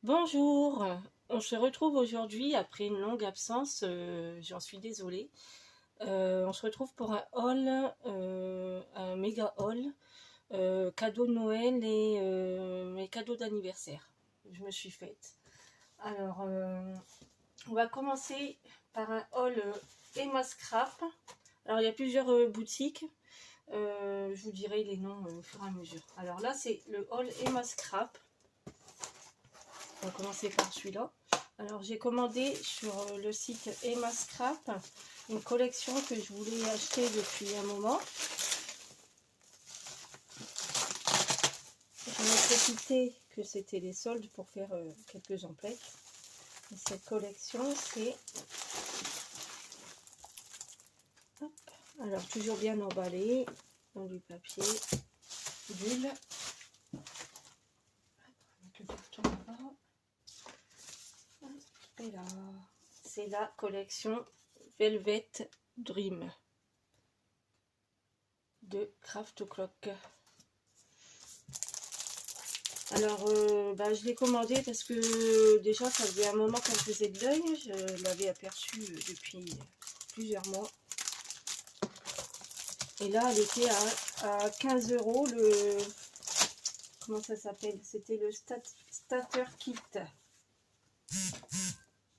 Bonjour, on se retrouve aujourd'hui après une longue absence, j'en suis désolée. On se retrouve pour un haul, un méga haul, cadeau de Noël et mes cadeaux d'anniversaire. Je me suis faite. Alors, on va commencer par un haul Emma Scrap. Alors, il y a plusieurs boutiques. Je vous dirai les noms au fur et à mesure. Alors là, c'est le haul Emma Scrap. On va commencer par celui-là. Alors j'ai commandé sur le site Emma Scrap une collection que je voulais acheter depuis un moment. J'en ai profité que c'était les soldes pour faire quelques emplettes. Et cette collection c'est... Alors toujours bien emballé dans du papier bulle. Le carton là-bas. Et là, c'est la collection Velvet Dream de Craft Clock. Alors, je l'ai commandé parce que déjà, ça faisait un moment qu'elle faisait de l'œil. Je l'avais aperçu depuis plusieurs mois. Et là, elle était à 15 €. Comment ça s'appelle? C'était le Starter Kit.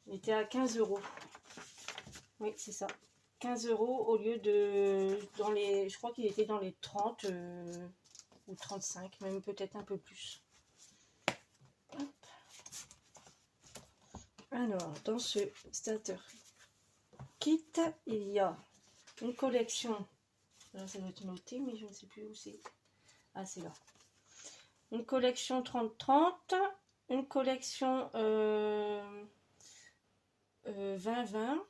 Il était à 15 €. Oui, c'est ça. 15 € au lieu de... je crois qu'il était dans les 30 ou 35, même peut-être un peu plus. Hop. Alors, dans ce starter kit, il y a une collection. Là, ça doit être noté, mais je ne sais plus où c'est. Ah, c'est là. Une collection 30-30, une collection 20-20.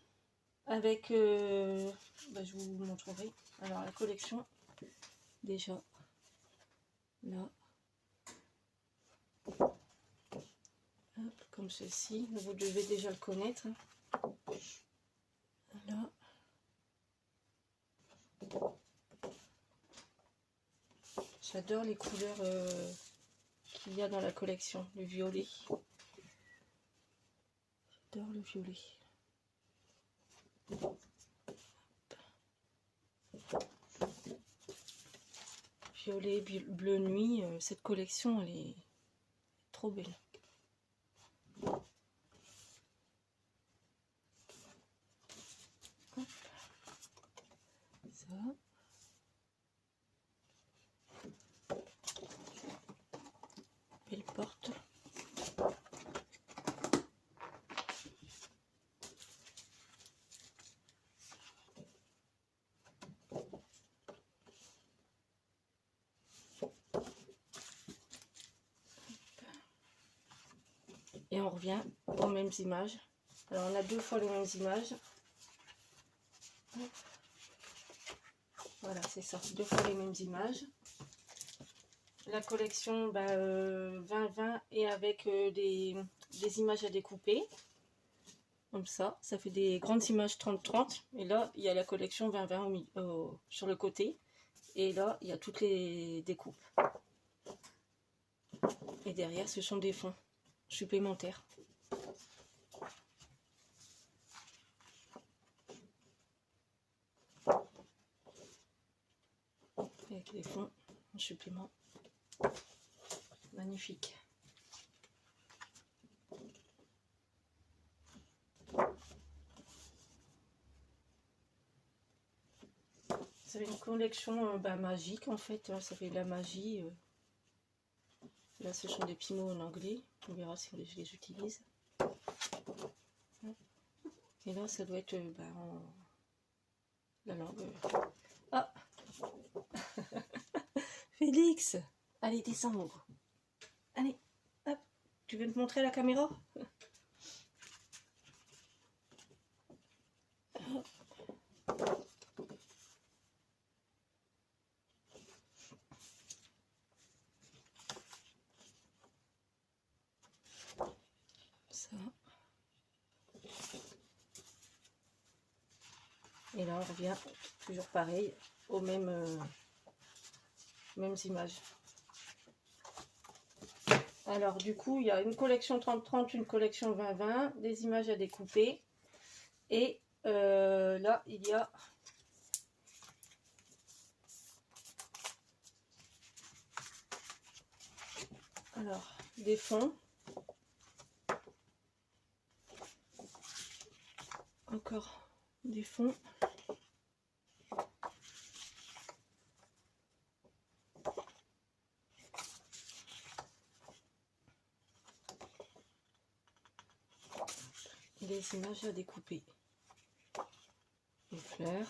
Avec, je vous montrerai. Alors la collection, déjà, là, hop, comme ceci, vous devez déjà le connaître. Là. J'adore les couleurs qu'il y a dans la collection, le violet. J'adore le violet. Violet, bleu nuit, cette collection elle est trop belle. Hop. Ça. Belle porte. Et on revient aux mêmes images. Alors on a 2 fois les mêmes images. Voilà, c'est ça, 2 fois les mêmes images. La collection 20-20 et avec des images à découper. Comme ça fait des grandes images 30-30. Et là, il y a la collection 20-20 sur le côté. Et là, il y a toutes les découpes. Et derrière, ce sont des fonds supplémentaires. Avec les fonds en supplément. Magnifique. C'est une collection magique en fait. Ça fait de la magie. Là, ce sont des petits mots en anglais. On verra si je les utilise. Et là, ça doit être en la langue. Ah Félix, allez, descends mon gros. Allez, hop. Tu veux me montrer la caméra? Ça. Et là, on revient toujours pareil aux mêmes images. Alors du coup, il y a une collection 30-30, une collection 20-20, des images à découper. Et là, il y a alors des fonds. Encore des fonds. Des images à découper. Des fleurs.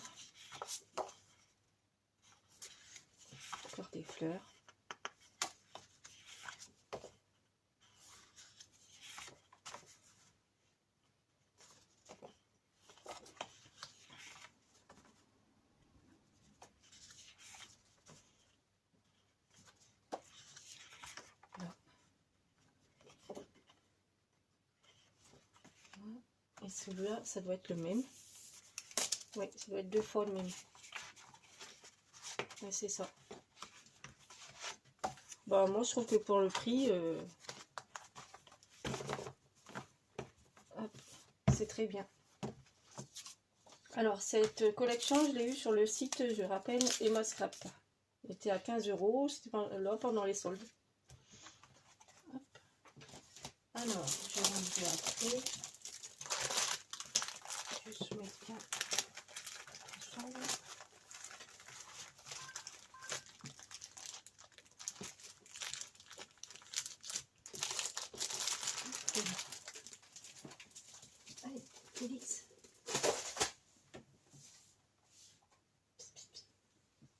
Encore des fleurs. Et celui-là, ça doit être le même. Oui, ça doit être 2 fois le même. Ouais, c'est ça. Bah, moi, je trouve que pour le prix, c'est très bien. Alors, cette collection, je l'ai eue sur le site, je rappelle, Emma Scrap. Elle était à 15 €, c'était là pendant les soldes. Hop. Alors, je vais ranger après. Juste mettre bien ensemble. Allez, Félix.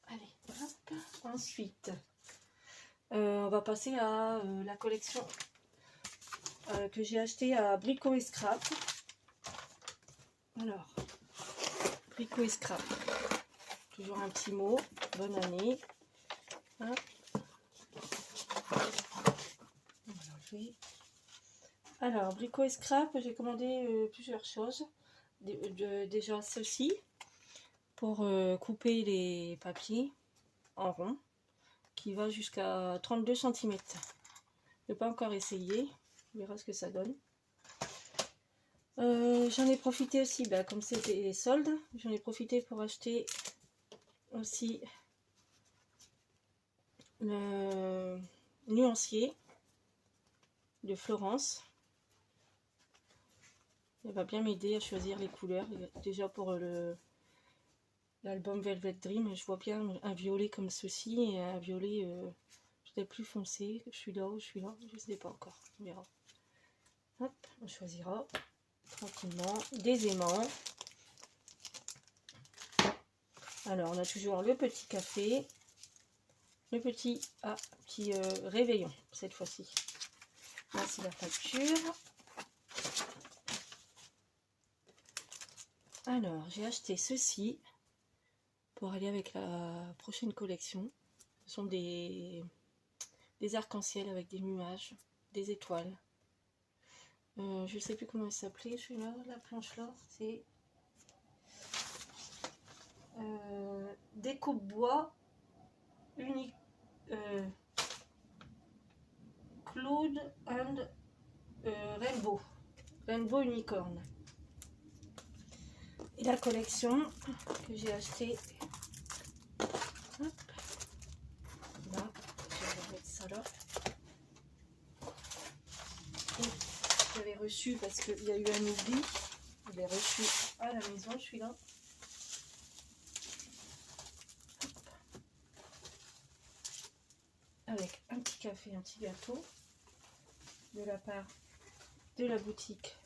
Allez, hop. Ensuite, on va passer à la collection que j'ai acheté à Brico et Scrap. Alors, Brico et Scrap. Toujours un petit mot. Bonne année. Hein. On va l'enlever. Alors, Brico et Scrap, j'ai commandé plusieurs choses. Déjà ceci pour couper les papiers en rond qui va jusqu'à 32 cm. Je n'ai pas encore essayé, on verra ce que ça donne. J'en ai profité aussi, bah, comme c'était les soldes, j'en ai profité pour acheter aussi le nuancier de Florence. Il va bien m'aider à choisir les couleurs. Déjà pour l'album Velvet Dream, je vois bien un violet comme ceci et un violet peut-être plus foncé. Je suis là ou je suis là, je ne sais pas encore. On verra. Hop, on choisira tranquillement des aimants. Alors on a toujours le petit café, le petit réveillon cette fois-ci. Voici la facture. Alors j'ai acheté ceci pour aller avec la prochaine collection. Ce sont des arcs-en-ciel avec des nuages, des étoiles. Je ne sais plus comment il s'appelait celui-là, la planche là, c'est déco bois unique Cloud and Rainbow Unicorn. Et la collection que j'ai achetée, hop, là, je vais mettre ça là. Et j'avais reçu parce qu'il y a eu un oubli, je l'ai reçu à la maison, je suis là. Avec un petit café, un petit gâteau de la part de la boutique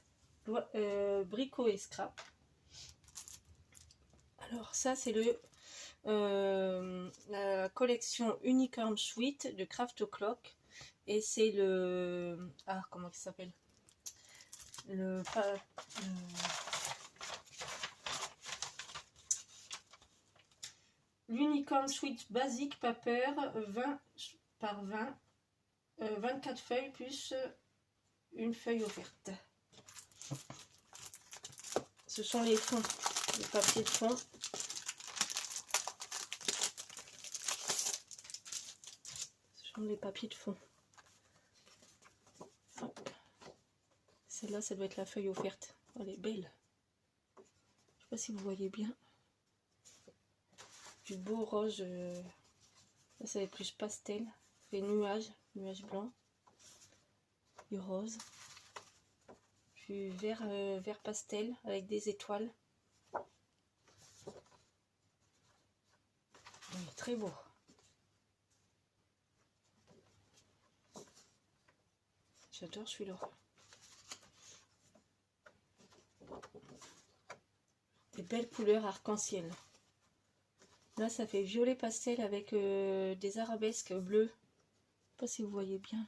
Brico et Scrap. Alors ça c'est la collection Unicorn Suite de Craft O'Clock et c'est le comment il s'appelle, l'Unicorn Suite basique paper 20 par 20 24 feuilles plus une feuille offerte. Ce sont les fonds, les papiers de fond. Ce sont les papiers de fond. Celle-là, ça doit être la feuille offerte. Elle est belle. Je sais pas si vous voyez bien. Du beau rose. Là, ça va être plus pastel. Fait nuage blanc. Du rose. Du vert, vert pastel avec des étoiles. Il est très beau. J'adore celui-là. Des belles couleurs arc-en-ciel. Là, ça fait violet pastel avec des arabesques bleues. Je sais pas si vous voyez bien.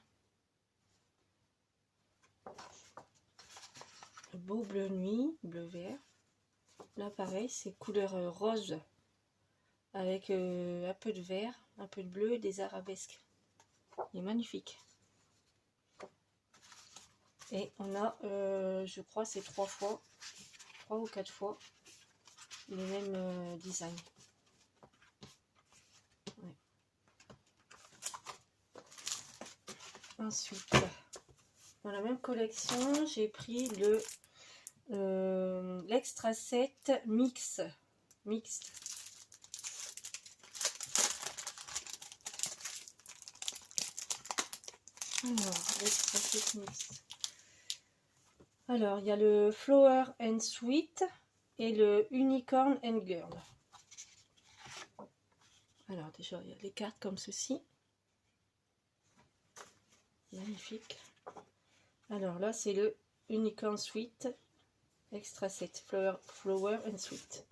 Le beau bleu nuit, bleu vert. Là, pareil, c'est couleur rose avec un peu de vert, un peu de bleu et des arabesques. Il est magnifique. Et on a, je crois, c'est 3 ou 4 fois les mêmes designs. Ouais. Ensuite, dans la même collection, j'ai pris l'extra set mixte. Alors, l'extra set mixte. Alors, il y a le Flower and Sweet et le Unicorn and Girl. Alors, déjà, il y a les cartes comme ceci. Magnifique. Alors là, c'est le Unicorn Sweet Extra Set Flower and Sweet.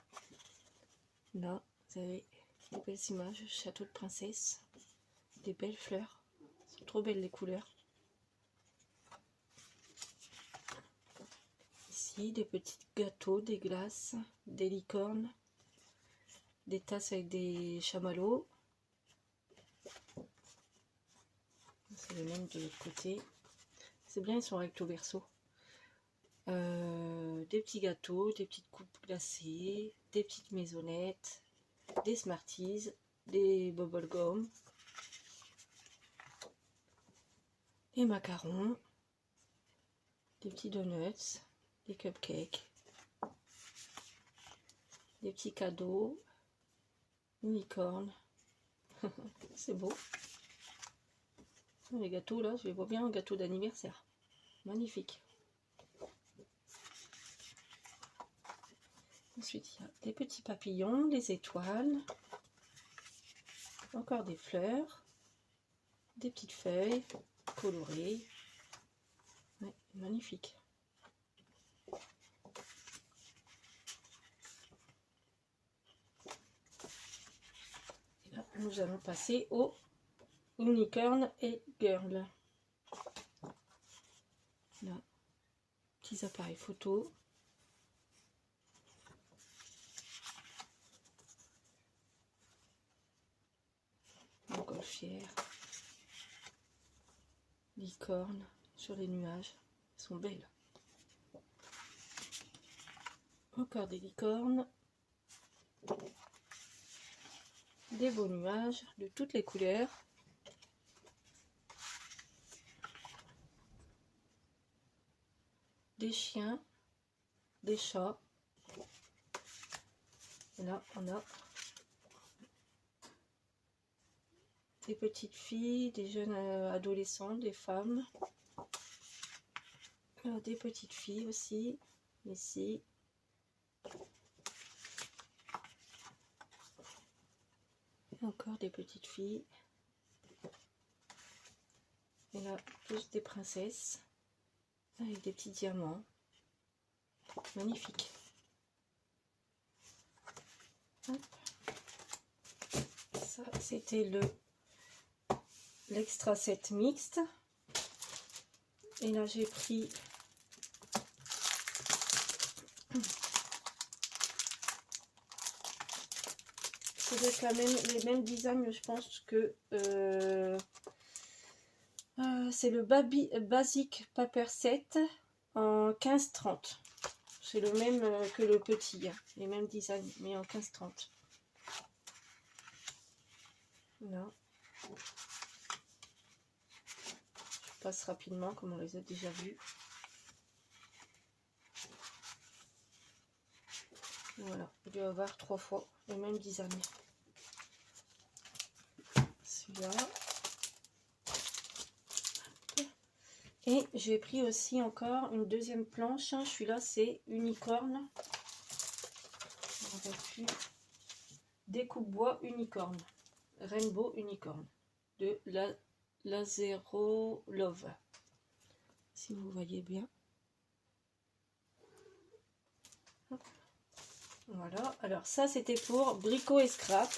Là, vous avez des belles images, château de princesse, des belles fleurs. C'est trop belles les couleurs. Ici, des petits gâteaux, des glaces, des licornes, des tasses avec des chamallows. C'est le même de l'autre côté. C'est bien, ils sont recto verso. Des petits gâteaux, des petites coupes glacées, des petites maisonnettes, des Smarties, des bubblegum, des macarons, des petits donuts, des cupcakes, des petits cadeaux, une licorne. C'est beau. Les gâteaux là, je les vois bien, un gâteau d'anniversaire. Magnifique. Ensuite, il y a des petits papillons, des étoiles, encore des fleurs, des petites feuilles colorées. Ouais, magnifique. Et là, nous allons passer au Unicorn et Girl. Là, petits appareils photo. Montgolfière, licorne sur les nuages, elles sont belles. Encore des licornes, des beaux nuages de toutes les couleurs. Des chiens, des chats. Et là, on a des petites filles, des jeunes adolescents, des femmes. Alors, des petites filles aussi, ici. Et encore des petites filles. Et là, plus des princesses. Avec des petits diamants. Magnifique. Hop. Ça, c'était l'extra set mixte. Et là, j'ai pris ça doit être les mêmes designs, je pense que c'est le Basic Paper Set en 15-30. C'est le même que le petit, hein. Les mêmes designs, mais en 15-30. Là. Je passe rapidement, comme on les a déjà vus. Voilà, il doit y avoir 3 fois le même design. Celui-là. Et j'ai pris aussi encore une deuxième planche. Celui-là, c'est unicorne. Découpe bois unicorne. Rainbow unicorne. De la Zero Love. Si vous voyez bien. Voilà. Alors ça, c'était pour Brico et Scrap.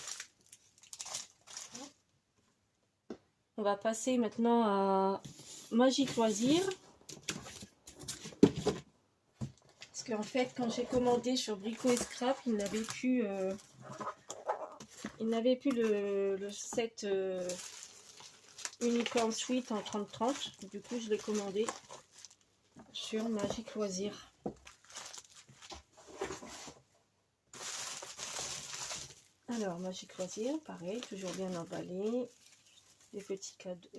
On va passer maintenant à Magique Loisir. Parce qu'en fait, quand j'ai commandé sur Brico et Scrap, il n'avait plus, le set Unicorn Suite en 30-30. Du coup, je l'ai commandé sur Magique Loisir. Alors, Magique Loisir, pareil, toujours bien emballé. Des petits cadeaux,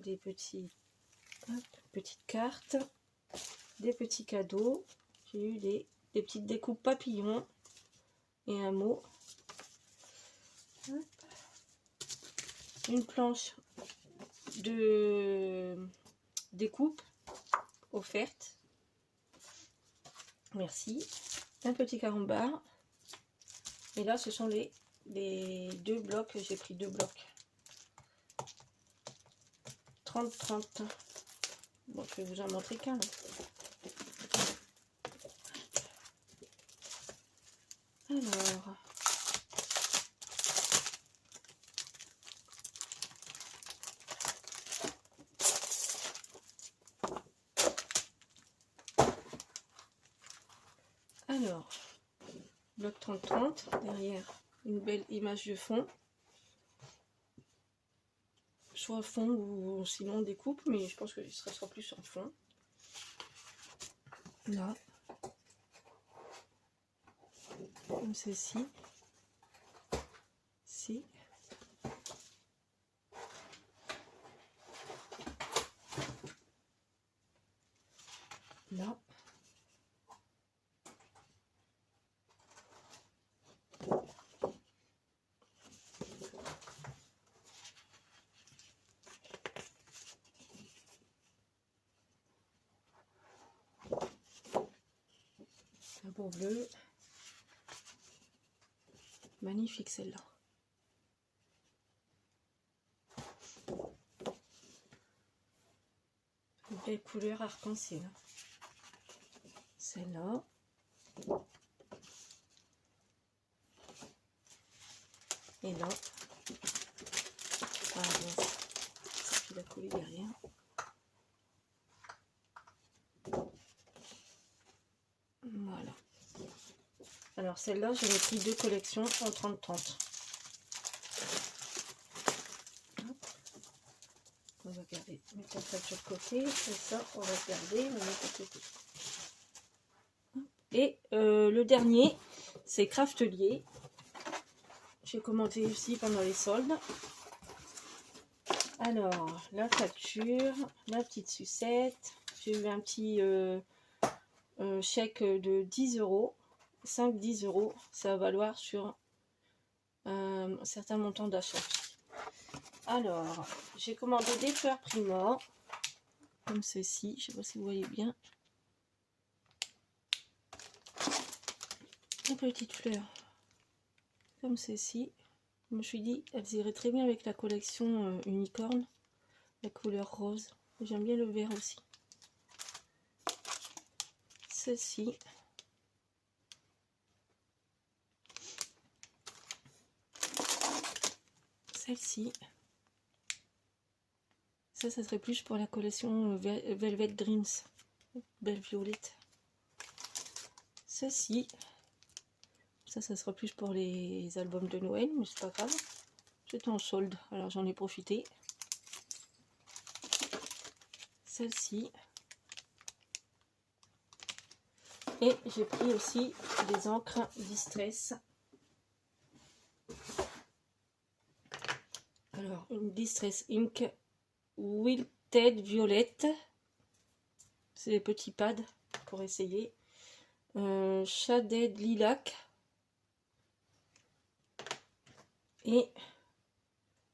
petites cartes, des petits cadeaux. J'ai eu des petites découpes papillons et un mot. Une planche de découpe offerte. Merci. Un petit carambar. Et là, ce sont les 2 blocs. J'ai pris 2 blocs. 30-30. Bon, je vais vous en montrer qu'un. Alors. Alors, bloc 30-30, derrière une belle image de fond. Soit fond ou sinon découpe, mais je pense que ce sera plus en fond. Là. Comme ceci. Ici. Là. Un beau bleu. Magnifique celle-là. Une belle couleur arc-en-ciel. Celle-là. Et là. Ah bon, ça qui a collé derrière. Voilà. Alors celle-là, j'avais pris 2 collections en 30-30. On va garder, mettons ça sur le côté, et ça, on va garder, on va mettre de côté. Et le dernier, c'est Craftelier. J'ai commandé aussi pendant les soldes. Alors, la facture, la petite sucette. J'ai eu un petit chèque de 10 €, 5-10 €. Ça va valoir sur un certain montant d'achat. Alors, j'ai commandé des fleurs Primor, comme ceci. Je ne sais pas si vous voyez bien. Des petites fleurs, comme ceci. Je me suis dit, elles iraient très bien avec la collection Unicorn, la couleur rose. J'aime bien le vert aussi. Ceci. Celle-ci. Ça serait plus pour la collection Velvet Dreams. Belle violette. Ceci. Ça sera plus pour les albums de Noël, mais c'est pas grave. C'était en solde, alors j'en ai profité. Celle-ci. Et j'ai pris aussi des encres Distress. Alors, une Distress Ink Wilted Violette. C'est des petits pads pour essayer. Shaded Lilac. et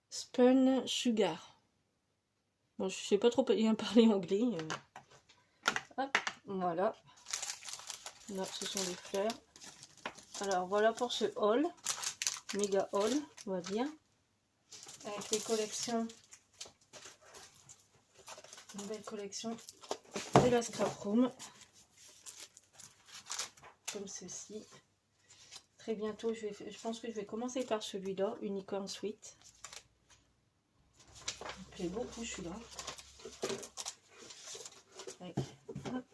Spun Sugar. Bon, je sais pas trop bien parler anglais. Hop, voilà. Là, ce sont des fleurs. Alors, voilà pour ce haul. Méga haul, on va dire. Avec les collections. Une belle collection de la Scrap Room. Comme ceci. Très bientôt, je pense que je vais commencer par celui-là, Unicorn Sweet. Il me plaît beaucoup celui-là. Ouais. Hop.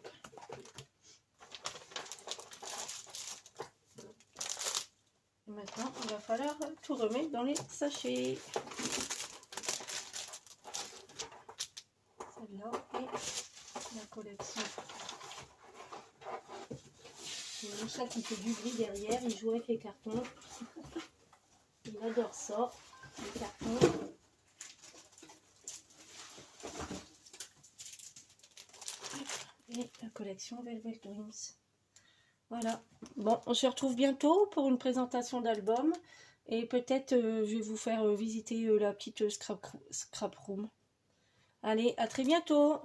Et maintenant, il va falloir tout remettre dans les sachets. Celle-là et la collection. Mon chat qui fait du bruit derrière, il joue avec les cartons. Il adore ça, les cartons. Et la collection Velvet Dreams. Voilà. Bon, on se retrouve bientôt pour une présentation d'album. Et peut-être je vais vous faire visiter la petite scrap room. Allez, à très bientôt!